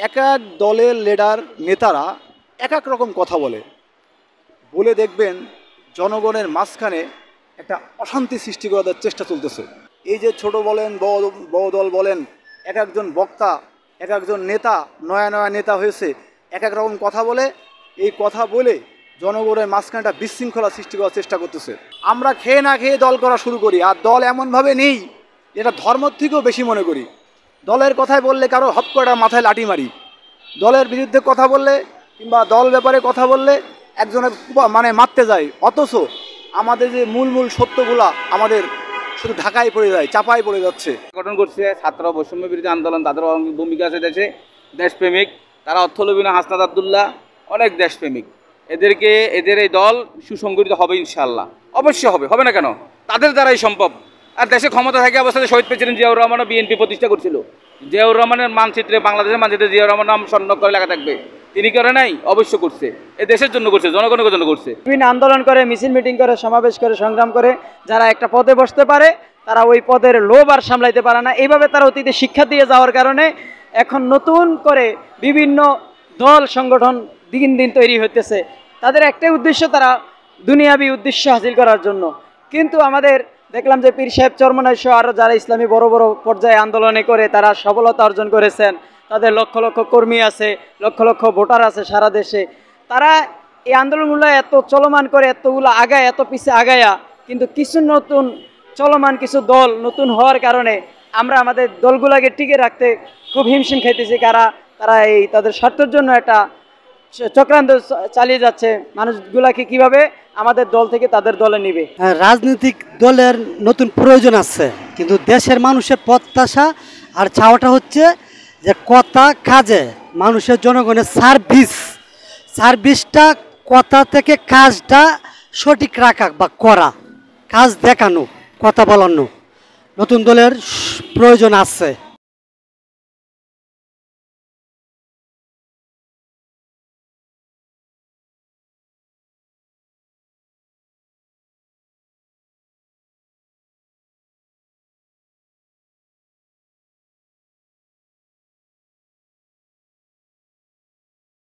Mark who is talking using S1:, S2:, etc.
S1: এক এক দলের লিডার নেতারা এক এক রকম কথা বলে বলে দেখবেন জনগণের মাঝখানে একটা অশান্তি সৃষ্টি করার চেষ্টা চলতেছে। এই যে ছোট বলেন বড় দল বলেন, এক একজন বক্তা এক একজন নেতা নয়া নয়া নেতা হয়েছে, এক এক রকম কথা বলে। এই কথা বলে জনগণের মাঝখানে একটা বিশৃঙ্খলা সৃষ্টি করার চেষ্টা করতেছে। আমরা খেয়ে না খেয়ে দল করা শুরু করি, আর দল এমনভাবে নেই যেটা ধর্মের থেকেও বেশি মনে করি। দলের কথায় বললে কারো হপ করে মাথায় লাঠি মারি, দলের বিরুদ্ধে কথা বললে কিংবা দল ব্যাপারে কথা বললে একজনের মানে মারতে যায়। অথচ আমাদের যে মূল সত্যগুলা আমাদের শুধু ঢাকায় পড়ে যায়, চাপায় পড়ে যাচ্ছে।
S2: গঠন করছে ছাত্র বৈষম্য বিরোধী আন্দোলন, তাদের ভূমিকা আছে দেশে, দেশপ্রেমিক। তারা অর্থলোভী না, হাসনাত আবদুল্লাহ অনেক দেশপ্রেমিক। এদের এই দল সুসংগঠিত হবে ইনশাল্লাহ, অবশ্যই হবে, হবে না কেন? তাদের দ্বারাই সম্ভব। আর দেশে ক্ষমতা থাকা অবস্থায় শহীদ প্রেসিডেন্ট জিয়াউর রহমানও বিএনপি প্রতিষ্ঠা করছিল। জিয়াউর রহমানের মানচিত্রে, বাংলাদেশের মানচিত্রে জিয়াউর রহমান নাম স্বর্ণ করে লেখা থাকবে। তিনি করে নাই? অবশ্য করছে। এ দেশের জন্য করছে, জনগণের জন্য করছে।
S3: বিভিন্ন আন্দোলন করে, মিছিল মিটিং করে, সমাবেশ করে, সংগ্রাম করে যারা একটা পদে বসতে পারে, তারা ওই পদের লোভ আর সামলাইতে পারে না। এইভাবে তারা অতীতে শিক্ষা দিয়ে যাওয়ার কারণে এখন নতুন করে বিভিন্ন দল সংগঠন দিন দিন তৈরি হতেছে। তাদের একটাই উদ্দেশ্য, তারা দুনিয়াবি উদ্দেশ্য হাসিল করার জন্য। কিন্তু আমাদের দেখলাম যে পীর সাহেব চরমনাই সহ আরও যারা ইসলামী বড় বড় পর্যায়ে আন্দোলনে করে তারা সফলতা অর্জন করেছেন, তাদের লক্ষ লক্ষ কর্মী আছে, লক্ষ লক্ষ ভোটার আছে সারা দেশে। তারা এই আন্দোলনগুলো এত চলমান করে, এতগুলো আগায়, এত পিছিয়ে আগায়া, কিন্তু কিছু নতুন চলমান কিছু দল নতুন হওয়ার কারণে আমরা আমাদের দলগুলোকে টিকে রাখতে খুব হিমশিম খাইতেছি। তারা এই তাদের স্বার্থের জন্য একটা চক্রান্ত চালিয়ে যাচ্ছে। মানুষগুলাকে কিভাবে আমাদের দল থেকে তাদের দলে নিবে।
S4: রাজনৈতিক দলের নতুন প্রয়োজন আছে, কিন্তু দেশের মানুষের প্রত্যাশা আর চাওয়াটা হচ্ছে যে কথা কাজে মানুষের জনগণের সার্ভিসটা কথা থেকে কাজটা সঠিক রাখা বা করা, কাজ দেখানো, কথা বলানো নতুন দলের প্রয়োজন আছে।